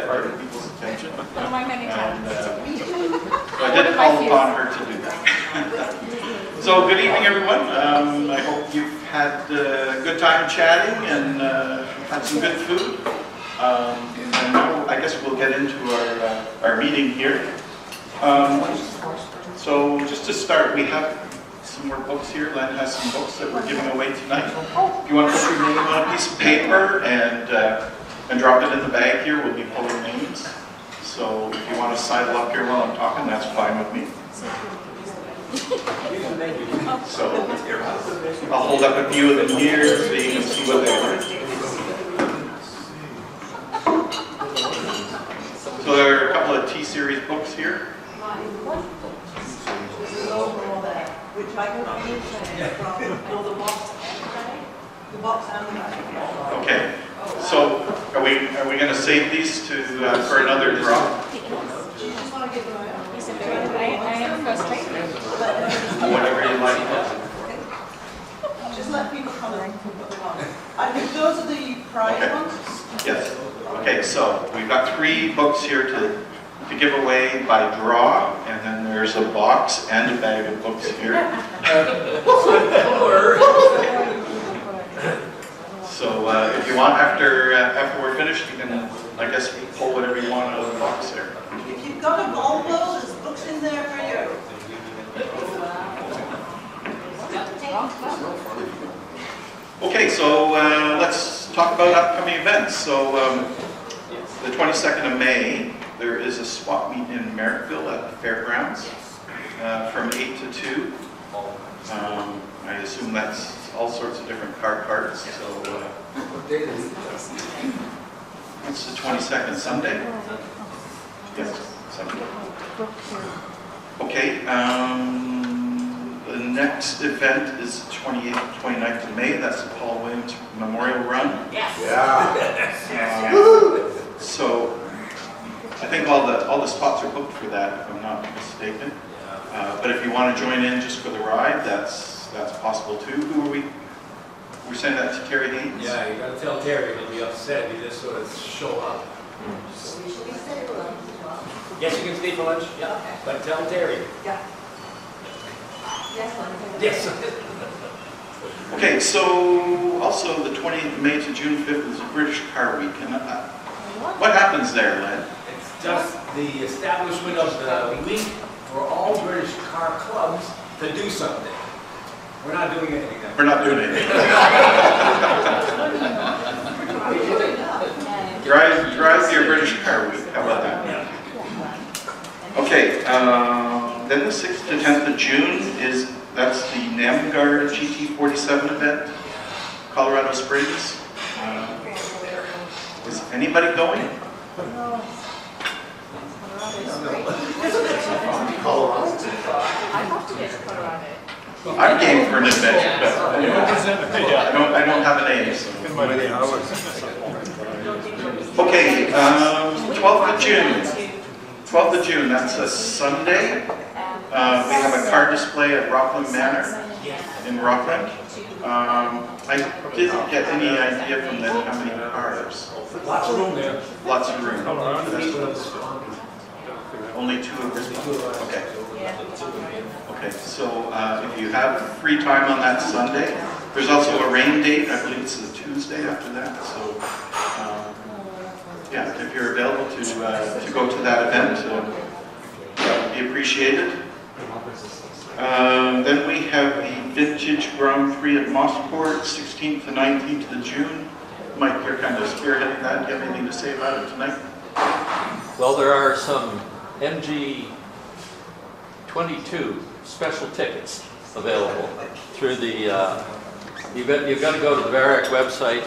diverted people's attention. Many times. So I did call upon her to do that. So good evening, everyone. I hope you've had a good time chatting and had some good food. And now I guess we'll get into our meeting here. So just to start, we have some more books here. Len has some books that we're giving away tonight. If you want to put your name on a piece of paper and drop it in the bag here, we'll be pulling names. So if you want to sidle up here while I'm talking, that's fine with me. So I'll hold up a few of them here so you can see what they are. So there are a couple of T-Series books here. Which I can understand from the box and the bag. Okay. So are we going to save these to for another draw? Do you just want to give them out? I am first Whatever you like. Just let people come and put them on. I think those are the prize ones. Yes. Okay, so we've got 3 books here to give away by draw, and then there's a box and a bag of books here. So if you want, after we're finished, you can, I guess, pull whatever you want out of the box there. If you've got a Volvo, there's books in there for you. Okay, so let's talk about upcoming events. So the 22nd of May, there is a swap meet in Merrickville at the fairgrounds from 8 to 2. I assume that's all sorts of different car parts. So What date is it? it's the 22nd, Sunday. Yes, Sunday. Okay. The next event is 28th, 29th of May. That's the Paul Williams Memorial Run. Yeah. So I think all the spots are booked for that, if I'm not mistaken. But if you want to join in just for the ride, that's possible too. Who are we? We're saying that to Terry Haynes? Yeah, you gotta tell Terry, he'll be upset, you just sort of show up. Yes, you can stay for lunch, yeah, but tell Terry. Yeah. Yes. Okay, so also the 20th of May to June 5th is British Car Week. And what happens there, Len? It's just the establishment of the week for all British car clubs to do something. We're not doing anything. We're not doing anything. Drive your British Car Week. How about that? Okay, then the 6th to 10th of June that's the NamGuard GT47 event, Colorado Springs. Is anybody going? I'm game for an adventure, but I don't have a name. So. Okay, 12th of June. 12th of June, that's a Sunday. We have a car display at Rockland Manor in Rockland. I didn't get any idea from them how many cars. Lots of room there. Lots of room. Only 2 of them. Okay. Okay, so if you have free time on that Sunday, there's also a rain date. I believe it's the Tuesday after that. So yeah, if you're available to go to that event, that would be appreciated. Then we have the Vintage Grand Prix at Mossport, 16th to 19th of June. Mike, you're kind of spearheading that. Do you have anything to say about it tonight? Well, there are some MG 22 special tickets available through the, you've got to go to the VARAC website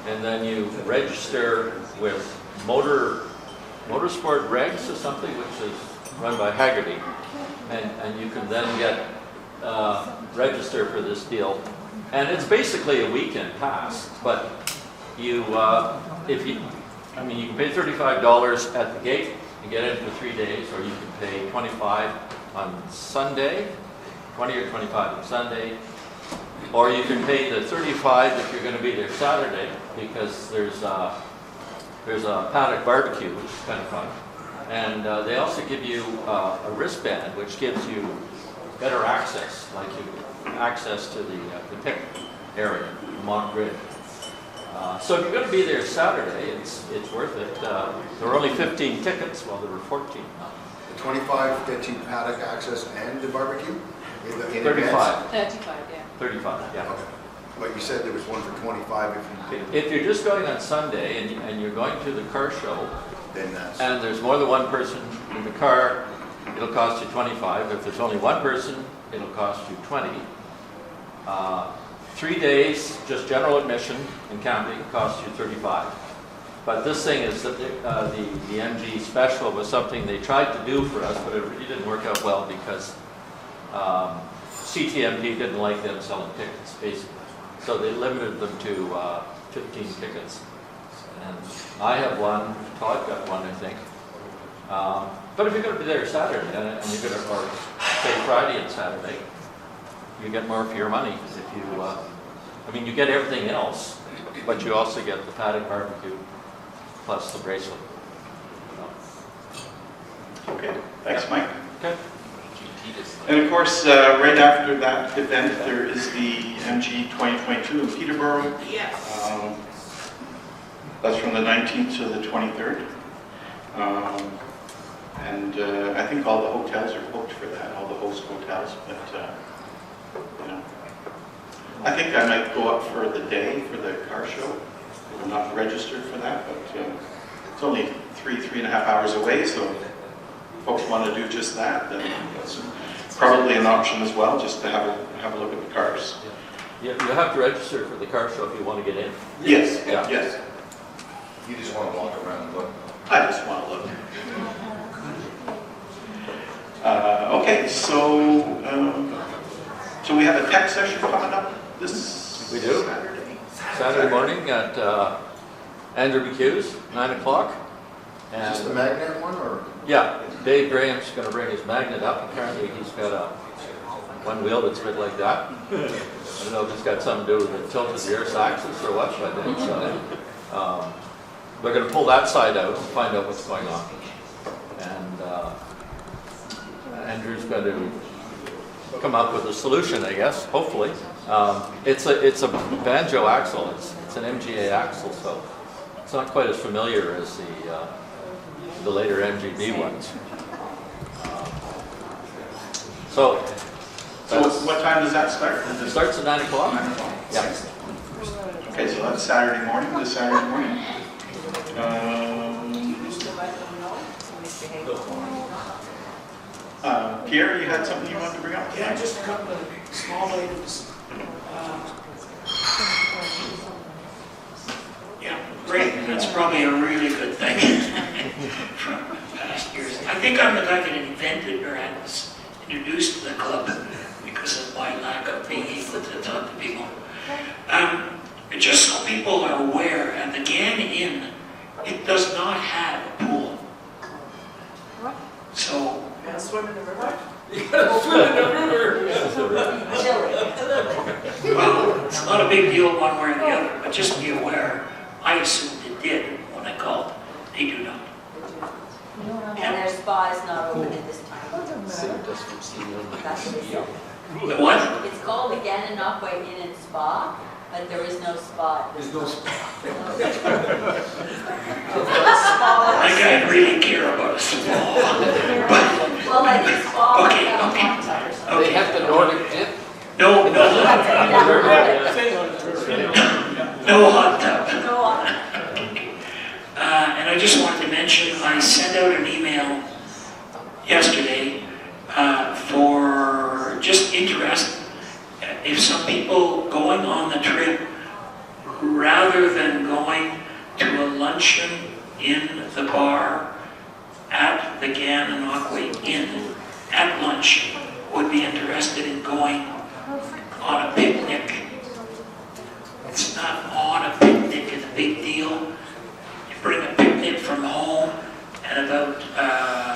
and then you register with Motorsport Regs or something, which is run by Haggerty. And you can then get register for this deal. And it's basically a weekend pass, but you, you can pay $35 at the gate and get in for 3 days, or you can pay $25 on Sunday, 20 or 25 on Sunday, or you can pay the $35 if you're going to be there Saturday, because there's There's a paddock barbecue, which is kind of fun. And they also give you a wristband, which gives you better access, like access to the pick area, Mont Grid. So if you're going to be there Saturday, it's worth it. There were only 15 tickets, well, there were 14. The 25 gets you paddock access and the barbecue? In 35. advance? 35, yeah. 35, yeah. Okay. But you said there was one for 25 if you did, If you're just going on Sunday and you're going to the car show, then that's... and there's more than one person in the car, it'll cost you 25. If there's only one person, it'll cost you 20. 3 days, just general admission and camping, costs you 35. But this thing is that the MG special was something they tried to do for us, but it really didn't work out well because CTMP didn't like them selling tickets, basically. So they limited them to 15 tickets. And I have one, Todd got one, I think. But if you're going to be there Saturday, and you're going to, or say Friday and Saturday, you get more for your money. If you, I mean, you get everything else, but you also get the paddock barbecue plus the bracelet. Okay, thanks, Mike. Okay. And of course, right after that event, there is the MG 2022 in Peterborough. Yes. That's from the 19th to the 23rd. And I think all the hotels are booked for that, all the host hotels, but you know. I think I might go up for the day for the car show. I'm not registered for that, but it's only 3.5 hours away, so if folks want to do just that, then that's probably an option as well, just to have a look at the cars. You have to register for the car show if you want to get in. Yes, Yeah. yes. You just want to walk around and look. I just want to look. Okay, so we have a tech session coming up this We do. Saturday. Saturday morning at Andrew McHugh's, 9 o'clock. Is this the magnet one, or? Yeah, Dave Graham's going to bring his magnet up. Apparently he's got one wheel that's a bit like that. I don't know if it's got something to do with the tilt of the Earth's axis or what, but it's, they're going to pull that side out and find out what's going on. And Andrew's going to come up with a solution, I guess, hopefully. It's a banjo axle. It's an MGA axle, so it's not quite as familiar as the later MGB ones. So what time does that start? It starts at 9 o'clock. 9 o'clock. Yeah. Okay, so that's Saturday morning, this Saturday morning. Pierre, you had something you wanted to bring up? Yeah, just a couple of small items. Yeah, great, that's probably a really good thing from past years. I think I'm the guy that invented or was introduced to the club because of my lack of being able to talk to people. Just so people are aware, at the Gan Inn, it does not have a pool. What? So, And swim in the river? well, it's not a big deal one way or the other, but just be aware. I assumed it did when I called. They do not. And their spa is not open at this time. That's what they said. The what? It's called the Gananoque Inn and Spa, but there is no spa. at this There's no time. I can't really care about a spa. Well, like a spa, Okay, like a okay. hot tub or something. Okay. have the Nordic dip. No, no hot tub. No hot tub. And I just wanted to mention, I sent out an email yesterday for just interest. If some people going on the trip, rather than going to a luncheon in the bar at the Gananoque Inn at lunch, would be interested in going on a picnic. It's not on a picnic, it's a big deal. You bring a picnic from home, and about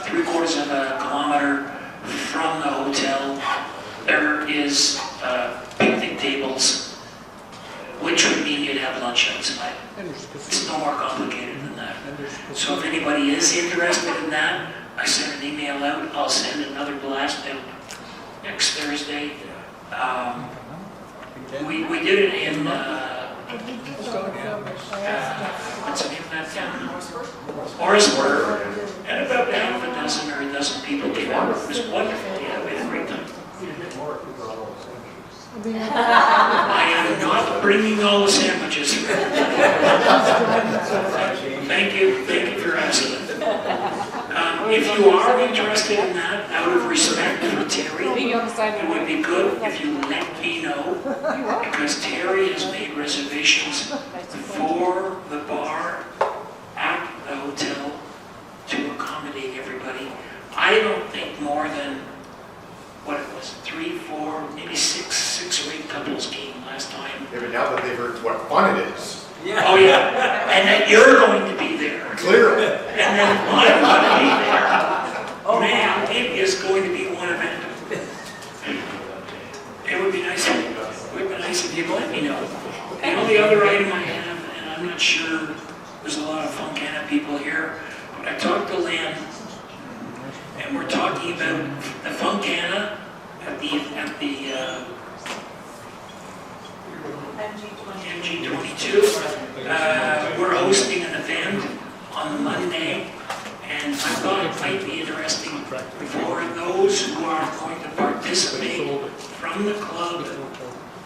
3/4 of a kilometer from the hotel, there is picnic tables, which would mean you'd have lunch outside. It's no more complicated than that. So if anybody is interested in that, I sent an email out. I'll send another blast out next Thursday. We did it in, what's the name of that town? Orisburg. And about half a dozen or a dozen people came out. It was wonderful. Yeah, we had a great time. I am not bringing all the sandwiches. Thank you for asking. If you are interested in that, out of respect for Terry, it would be good if you let me know, because Terry has made reservations for the bar at the hotel to accommodate everybody. I don't think more than, what it was, 3, 4, maybe 6 or 8 couples came last time. Yeah, but now that they've heard what fun it is. Yeah. Oh yeah, and that you're going to be there. Clearly. And then I'm going to be there. Man, it is going to be one event. It would be nice if you'd let me know. The only other item I have, and I'm not sure, there's a lot of Funkana people here, but I talked to Lynn, and we're talking about the Funkana at the MG22. We're hosting an event on Monday, and I thought it might be interesting for those who are going to participate from the club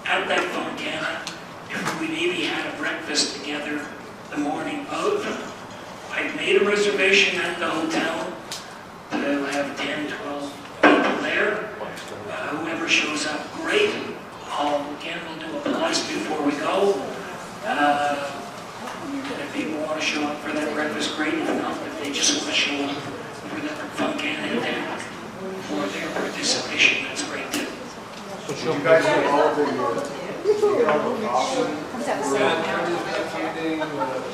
at that Funkana, if we maybe had a breakfast together the morning of. I've made a reservation at the hotel to have 10, 12 people there. Whoever shows up, great. We'll do a blast before we go. If people want to show up for that breakfast, great. If not, if they just want to show up for the Funkana event for their participation, that's great too. Did you guys get all the options?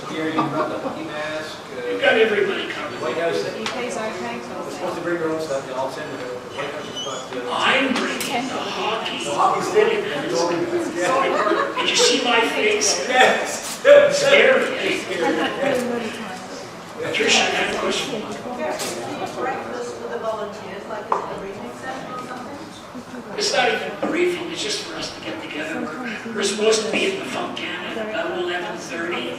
Hearing about the hockey mask. You've got everybody covered. White House. UK's okay, so We're supposed to bring our own stuff. I'll send it. The White House is supposed to. I'm bringing the hockey. The hockey stick. Did you see my face? Yes. Scary. Tricia, I have a question. Breakfast for the volunteers, like is it a briefing session or something? It's not even a briefing, it's just for us to get together. We're supposed to be in the Funkana at about 11:30.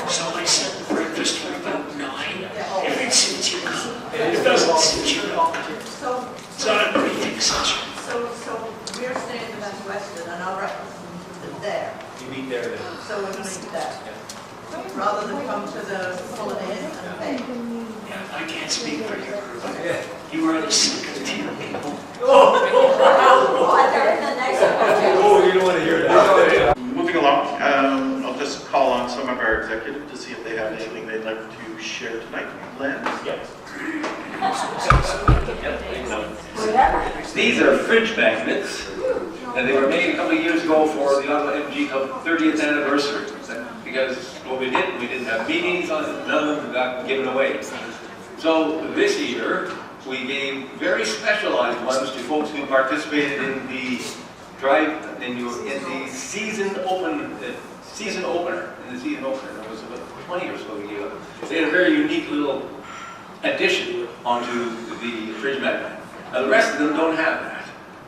So I set the breakfast for about 9. If it suits you, come. If it doesn't suit you, don't come. So, It's not a briefing session. so we're staying in Best Western and our breakfast is there, You meet there then. so we're going to eat there. Rather than come to the Holiday Inn and pay. Yeah, I can't speak for your group. Yeah. You are the second tier people. Oh, they're in the next one. Oh, you don't want to hear that. Moving along, I'll just call on some of our executive to see if they have anything they'd like to share tonight. Len? Yes. Whatever. These are fridge magnets, and they were made a couple of years ago for the Ottawa MG Club 30th anniversary. Because what we didn't have meetings on it, none of them got given away. So this year, we gave very specialized ones to folks who participated in the season opener. There was about 20 or so we gave up. They had a very unique little addition onto the fridge magnet. Now the rest of them don't have that.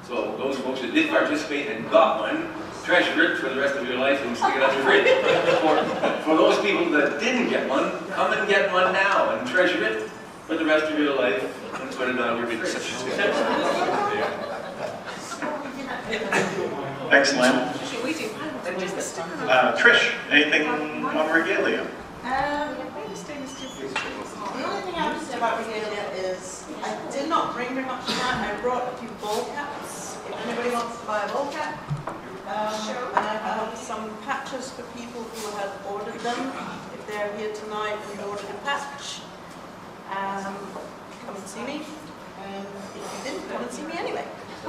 So those folks that did participate and got one, treasure it for the rest of your life and stick it on your fridge. For those people that didn't get one, come and get one now and treasure it for the rest of your life and put it on your fridge. Thanks, Len. Trish, anything on regalia? The only thing I have to say about regalia is I did not bring very much tonight. I brought a few bowl caps. If anybody wants to buy a bowl cap. And I have some patches for people who have ordered them. If they're here tonight and ordered a patch, come and see me. If you didn't, come and see me anyway. I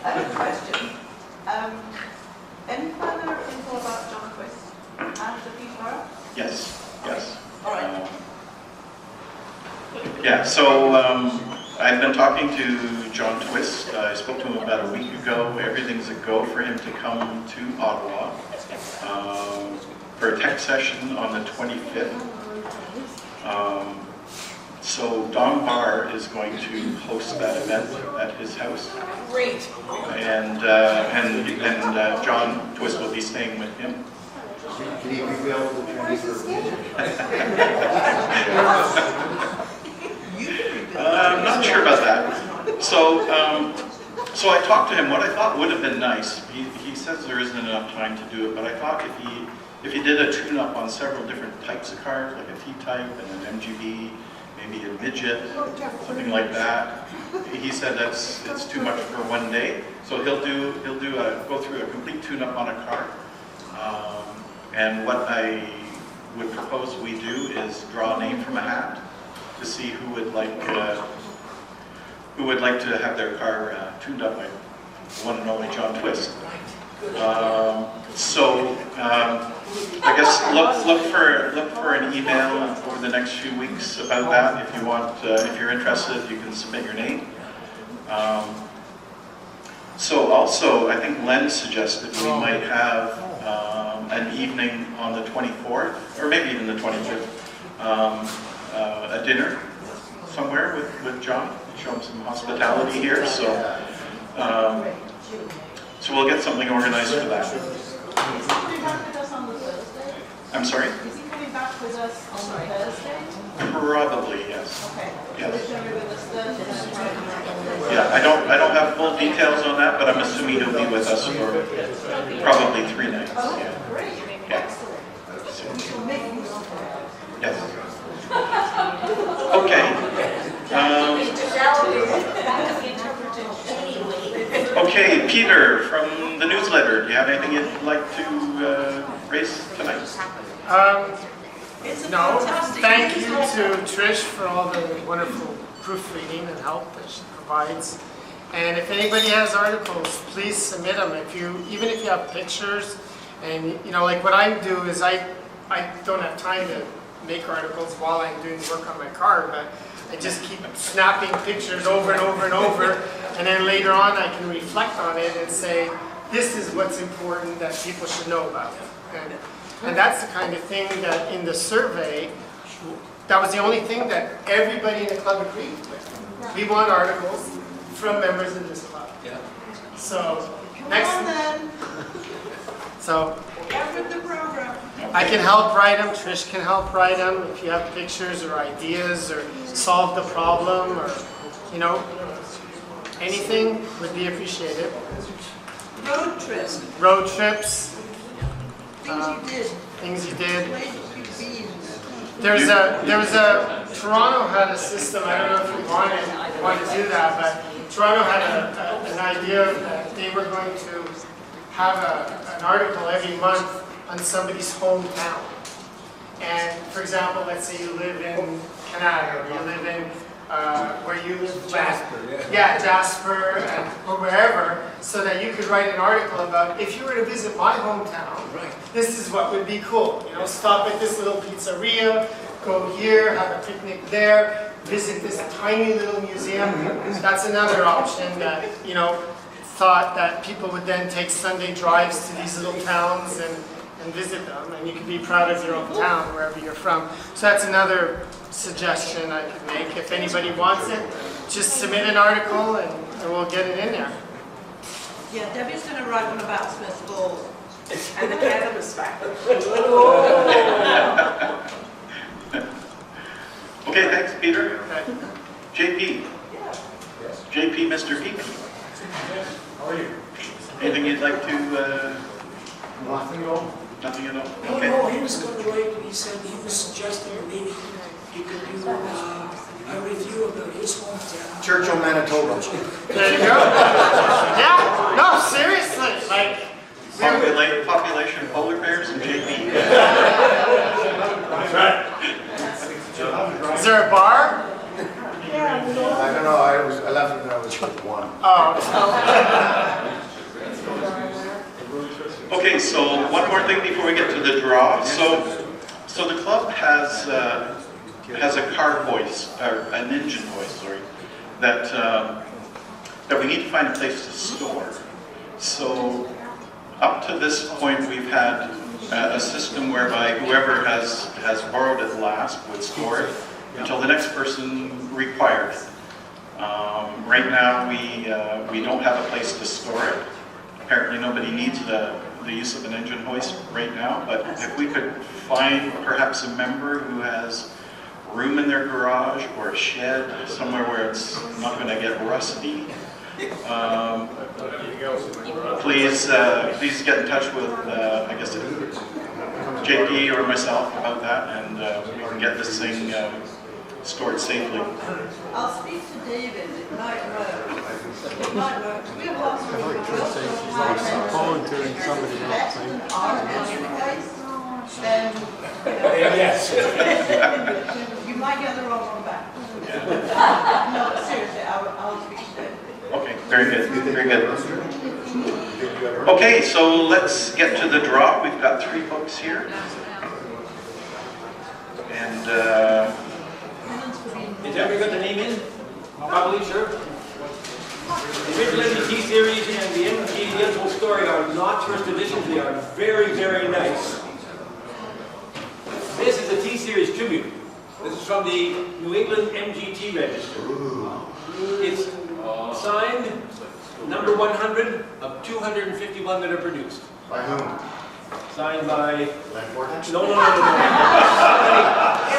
have a question. Any further info about John Twist after Peter? Yes, yes. All right. Yeah, so I've been talking to John Twist. I spoke to him about a week ago. Everything's a go for him to come to Ottawa for a tech session on the 25th. So Don Barr is going to host that event at his house. Great. And John Twist will be staying with him. Can you reveal the training for I'm not sure about that. So I talked to him. What I thought would have been nice, he says there isn't enough time to do it, but I thought if he did a tune-up on several different types of cars, like a T-type and an MGB, maybe a midget, something like that. He said it's too much for one day, so he'll go through a complete tune-up on a car. And what I would propose we do is draw a name from a hat to see who would like to have their car tuned up by the one and only John Twist. I guess look for an email over the next few weeks about that. If you want, if you're interested, you can submit your name. So also, I think Len suggested we might have an evening on the 24th, or maybe even the 25th, a dinner somewhere with John. Show him some hospitality here. So we'll get something organized for that. I'm sorry? Is he coming back with us on Thursday? Probably, yes. Okay. Yes. So he'll be with us Thursday. Yeah, I don't have full details on that, but I'm assuming he'll be with us for probably 3 nights. Oh, Yeah. great. Yeah. We'll make use of it. Yes. Okay. Okay, Peter from the newsletter. Do you have anything you'd like to raise tonight? It's a No, fantastic thank you newsletter. to Trish for all the wonderful proofreading and help that she provides. And if anybody has articles, please submit them. Even if you have pictures, and like what I do is I don't have time to make articles while I'm doing work on my car, but I just keep snapping pictures over and over and over, and then later on I can reflect on it and say, this is what's important that people should know about. And that's the kind of thing that in the survey, that was the only thing that everybody in the club agreed with. We want articles from members of this club. Yeah. So, Come on then. So Get with the program. I can help write them, Trish can help write them, if you have pictures or ideas or solve the problem or, anything would be appreciated. Road trips. Road trips, Things you did. things you did. Places you've been. There was a, Toronto had a system, I don't know if you want to do that, but Toronto had an idea that they were going to have an article every month on somebody's hometown. And for example, let's say you live in Canada, or you live in, where you live. Jasper, Yeah, Jasper, or wherever, so that you could write an article about, if you were to visit my hometown, this is what would be cool. Stop at this little pizzeria, go here, have a picnic there, visit this tiny little museum. That's another option that, thought that people would then take Sunday drives to these little towns and visit them, and you can be proud of your own town wherever you're from. So that's another suggestion I could make. If anybody wants it, just submit an article and we'll get it in there. Yeah, Debbie's going to write one about Smith's Falls and the cannabis factory. Okay, thanks, Peter. Okay. JP. JP, Mr. Peak. How are you? Anything you'd like to? Nothing at all? Nothing at all. No, Okay. no, he was going to write, he said he was suggesting maybe he could do a review about his hometown. Churchill, Manitoba. There you go. Yeah, no, seriously, like, Population of polar bears and JP. that's right. Is there a bar? I don't know, I left it when I was like 1. Oh, Okay, so one more thing before we get to the draw. So the club has a car voice, or an engine voice, sorry, that we need to find a place to store. So up to this point, we've had a system whereby whoever has borrowed it last would store it until the next person requires it. Right now, we don't have a place to store it. Apparently, nobody needs the use of an engine hoist right now, but if we could find perhaps a member who has room in their garage or a shed, somewhere where it's not going to get rusty, please get in touch with, I guess, JP or myself about that, and we can get this thing stored safely. I'll speak to David, it might work. It might work. We have lots of people who also have volunteering somebody else. then, Yes. you might get the wrong one back. No, but seriously, I'll speak to David. Okay, very good, very good. Okay, so let's get to the draw. We've got 3 books here. And Is everybody got the name in? Probably, sure. The original MGT series and the MG The Untold Story are not first editions. They are very, very nice. This is a T-Series tribute. This is from the New England MGT Register. It's signed number 100 of 251 that are produced. By whom? Signed by... Landford? No.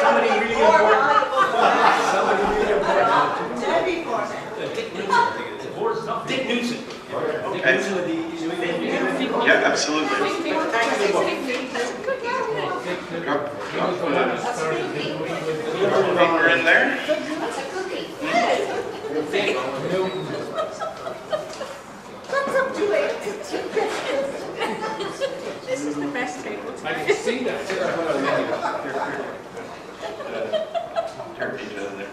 Somebody really important. Somebody really important. Debbie Forte. Dick Newton. Dick Newton of the New England MGT. yeah, absolutely. Drop paper in there. This is the best table. I can see that. Turkey down there.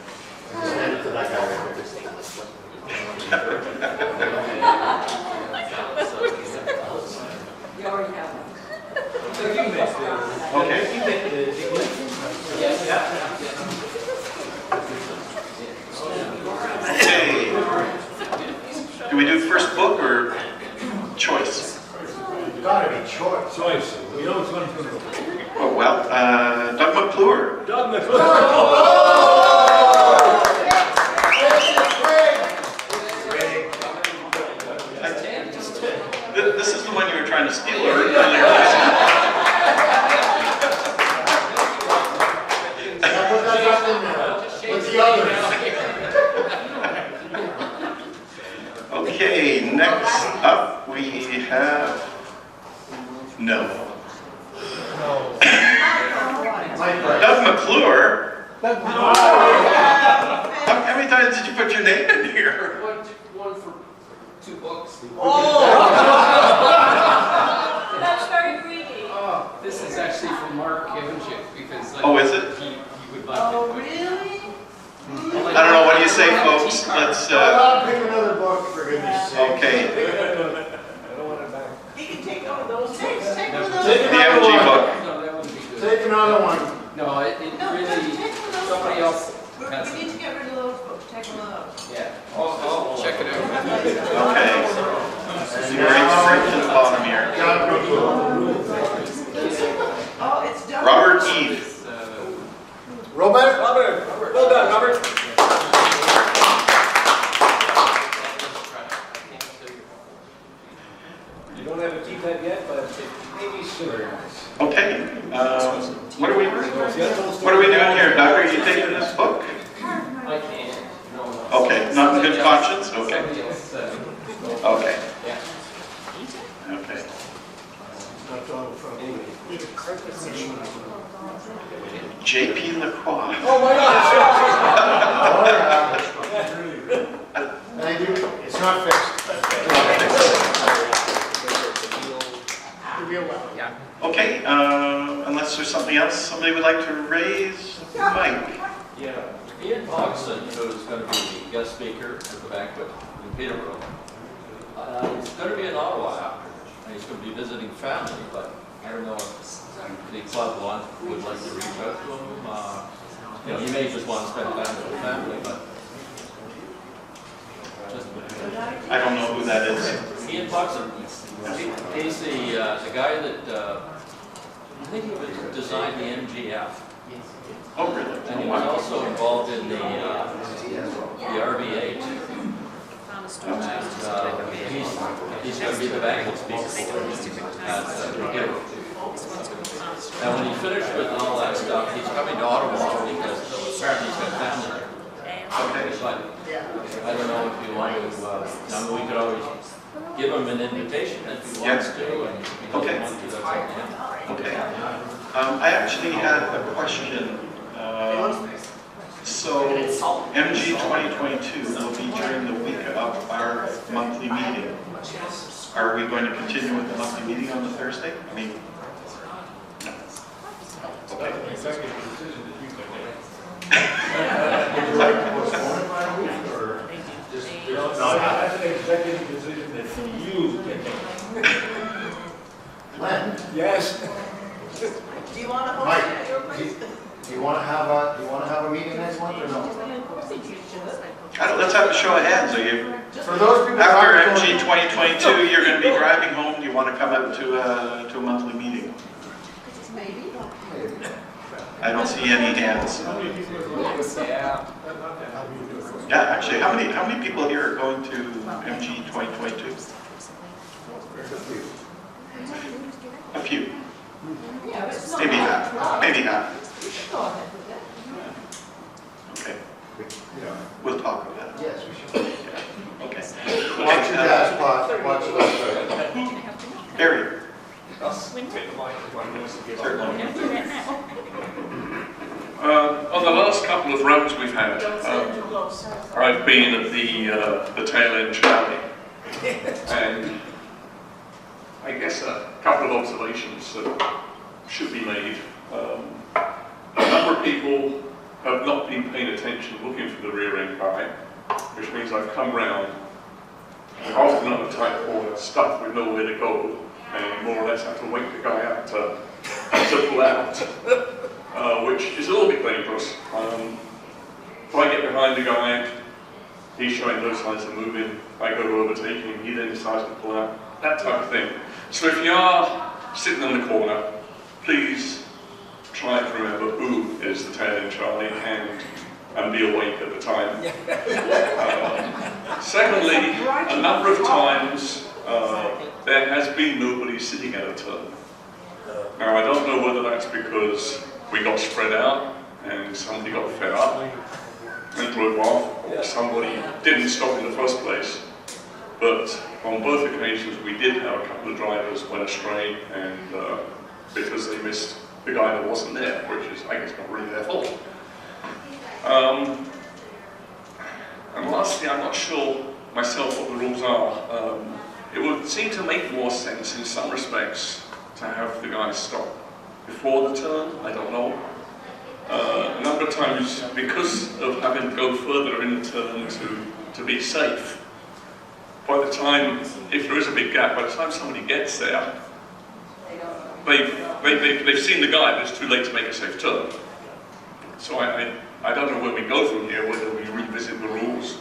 Send it to that guy right You already have one. Okay. Okay. Do we do first book or choice? It's gotta be choice. Choice. We know which one's going to go. Oh, well, Doug McClure. Doug McClure. This is the one you were trying to steal earlier. What's the other? Okay, next up we have... No. Doug McClure? How many times did you put your name in here? One for 2 books. That's very greedy. This is actually from Mark Evanchik because Oh, is it? he would like Oh, it. really? I don't know, what do you say, folks? Let's, Pick another book, for goodness sake. okay, He can take one of those. Take one of those. Take the another MG one. book. No, that wouldn't be good. Take another one. No, it No, really, take one of those. somebody else We has need it. to get rid of those books. Take one of those. Yeah, I'll check it out. Okay. You're right to the bottom here. Doug McClure. Oh, it's done. Robert Eve. Robert? Robert. Well done, Robert. You don't have a T-type yet, but maybe soon. Okay, what are we doing here, Doug? Are you taking this book? I can't. No. Okay, not in good conscience? Okay, Somebody else, okay, yeah. okay. JP Lacroix. Oh my gosh. Thank you. It's not fixed. Okay, unless there's something else somebody would like to raise, Mike. Yeah, Ian Hodgson, who's going to be the guest speaker at the banquet in Peterborough, he's going to be in Ottawa after, and he's going to be visiting family, but I don't know if the club would like to reach out to him. You know, he may just want to spend time with the family, but just... I don't know who that is. Ian Hodgson, he's the guy that, I think he designed the MGF. Oh, really? And he was also involved in the RBA too. He's going to be the banquet speaker at McGill. And when he's finished with all that stuff, he's coming to Ottawa because apparently he's got family there. Okay, but I don't know if you want to, I mean, we could always give him an invitation if he wants to, and if he doesn't want to, that's up to him. Okay. I actually had a question. So MG 2022 will be during the week of our monthly meeting. Are we going to continue with the monthly meeting on the Thursday? I mean, no. Okay. That's an executive decision that you can make. When? Yes. Do you want to host Mike, it at your place? do you want to have a meeting next month or no? Let's have a show of hands. Are you, For those people after MG 2022, you're going to be driving home. Do you want to come up to a monthly meeting? Maybe. I don't see any hands. Yeah. Yeah, actually, how many people here are going to MG 2022? A few. Maybe half. Maybe half. Okay. We'll talk about it. Yes, we should. Yeah. Okay. Watch your gas pot, watch the website. Barry. On the last couple of runs we've had, I've been at the tail end Charlie, and I guess a couple of observations that should be made. A number of people have not been paying attention, looking for the rear end guy, which means I've come round, and often on a tight corner, stuck with nowhere to go, and more or less have to wait the guy out to pull out, which is a little bit dangerous. If I get behind the guy, he's showing no signs of moving, I go to overtake him, he then decides to pull out, that type of thing. So if you are sitting in the corner, please try to remember who is the tail end Charlie and be awake at the time. Secondly, a number of times there has been nobody sitting at a turn. Now I don't know whether that's because we got spread out and somebody got fed up and drove off, or somebody didn't stop in the first place. But on both occasions we did have a couple of drivers went astray, and because they missed the guy that wasn't there, which is, I guess, not really their fault. And lastly, I'm not sure myself what the rules are. It would seem to make more sense in some respects to have the guy stop before the turn, I don't know. A number of times, because of having to go further in the turn to be safe, by the time, if there is a big gap, by the time somebody gets there, they've seen the guy, but it's too late to make a safe turn. So I don't know where we go from here, whether we revisit the rules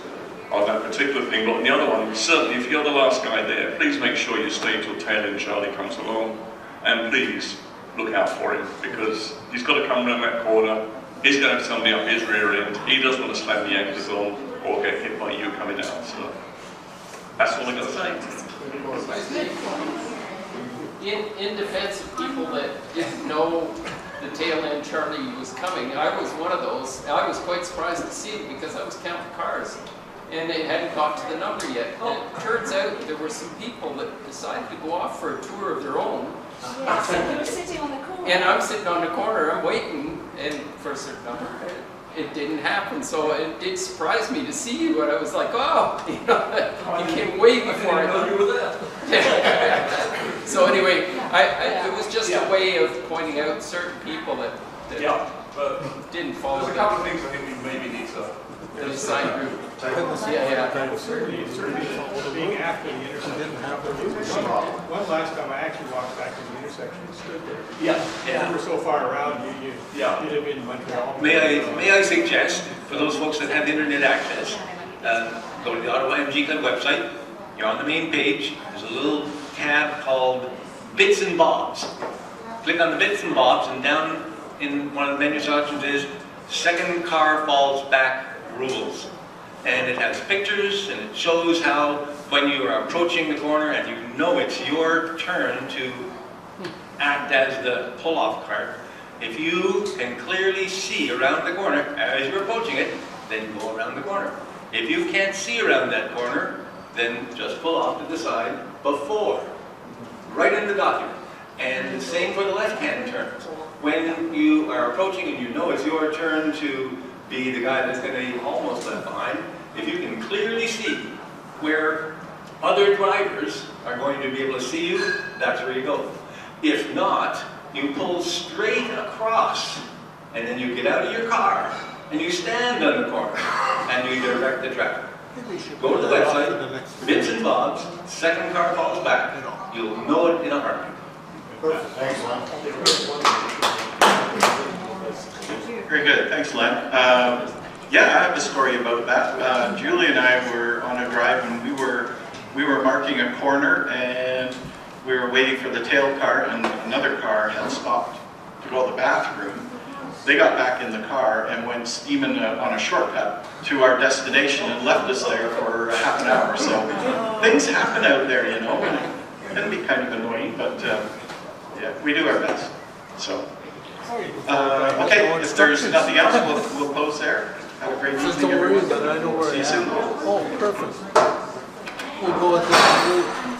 on that particular thing, but on the other one, certainly if you're the last guy there, please make sure you stay till tail end Charlie comes along, and please look out for him, because he's got to come around that corner, he's going to have somebody up his rear end, he doesn't want to slam the anchors on or get hit by you coming out. So that's all I got to say. In defense of people that didn't know the tail end Charlie was coming, I was one of those. I was quite surprised to see it because I was counting cars and they hadn't got to the number yet. And it turns out there were some people that decided to go off for a tour of their own. Yes, and you were sitting on the corner. And I'm sitting on the corner, I'm waiting, and for a certain number, it didn't happen. So it did surprise me to see you, and I was like, oh, you came way before I know you were there. So anyway, it was just a way of pointing out certain people that didn't follow. There's a couple of things I think we maybe need to. The design group. Certainly being after the intersection. One last time I actually walked back to the intersection and stood there. Yeah. You were so far around, you'd have been in Montreal. May I suggest, for those folks that have internet access, go to the Ottawa MG Club website, you're on the main page, there's a little tab called Bits and Bobs. Click on the Bits and Bobs, and down in one of the menu selections is second car falls back rules. And it has pictures and it shows how when you are approaching the corner and you know it's your turn to act as the pull-off cart, if you can clearly see around the corner as you're approaching it, then go around the corner. If you can't see around that corner, then just pull off to the side before, right in the document. And the same for the left-hand turns. When you are approaching and you know it's your turn to be the guy that's going to be almost left behind, if you can clearly see where other drivers are going to be able to see you, that's where you go. If not, you pull straight across, and then you get out of your car, and you stand on the corner, and you direct the traffic. Go to the website, bits and bobs, second car falls back. You'll know it in a heartbeat. Perfect, thanks, Len. Very good, thanks, Len. Yeah, I have a story about that. Julie and I were on a drive and we were marking a corner and we were waiting for the tail car and another car had stopped to go to the bathroom. They got back in the car and went steaming on a shortcut to our destination and left us there for half an hour. So things happen out there, you know, and it can be kind of annoying, but yeah, we do our best. So, okay, if there's nothing else, we'll close there. Have a great evening, Don't worry everyone. about it, I know where See you soon. Oh, perfect. We'll go with this.